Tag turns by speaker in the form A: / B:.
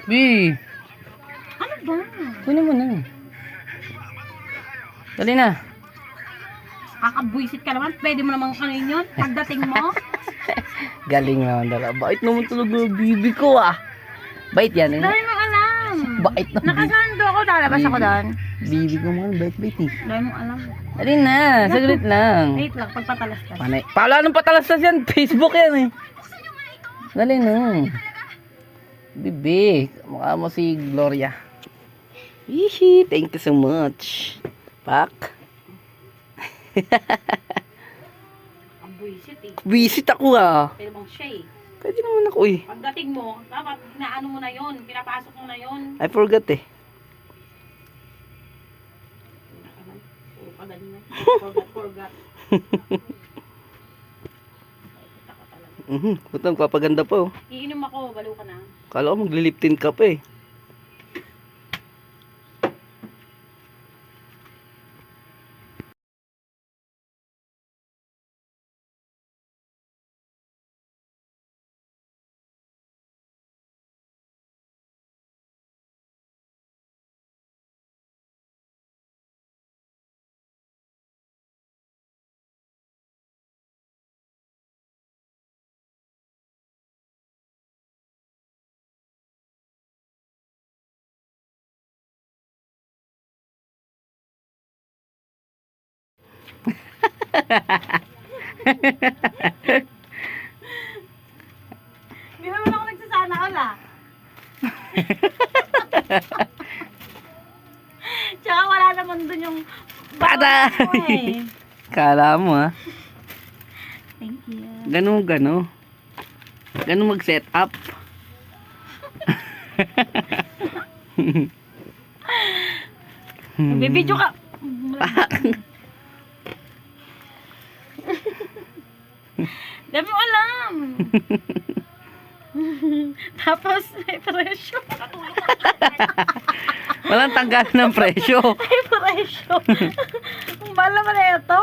A: Bi,
B: Ano ba?
A: kunin mo na. Dali na.
B: Kakabwisit ka naman. Pwede mo namang ano yun. Pagdating mo.
A: Galing naman dala. Bait naman talaga ng bibi ko ah. Bait yan eh.
B: Dahil mo alam.
A: Bait na bibi.
B: Nakasando ako. Lalabas ako doon.
A: Bibi ko mga bait eh.
B: Dahil mo alam.
A: Dali na, saglit lang.
B: Wait lang. Pagpatalastas.
A: Panay. Pala nung patalastas yan, Facebook yan eh. Dali na. Bibi, mukha mo si Gloria. Hihi, thank you so much. Pak.
B: Kabwisit eh.
A: Visit ako ah.
B: Pwede bang siya eh.
A: Pwede naman ako eh.
B: Pagdating mo, dapat inaano mo na yun. Pinapasok mo na yun.
A: I forgot eh.
B: Puro ka ganyan. Forgot.
A: Ba't nagpapaganda pa oh.
B: Iinom ako. Balo ka na.
A: Kala ko magli-lip-tint ka pa eh.
B: Hindi naman ako nagsasana all ah. Tsaka wala naman dun yung
A: Patay!
B: bawang ko eh.
A: Kala mo ah.
B: Thank you.
A: Ganun. Ganun mag-set up.
B: Bibidyo ka. Dami mo alam. Tapos may presyo.
A: Walang tanggal ng presyo.
B: May presyo. Ang mahal naman na ito.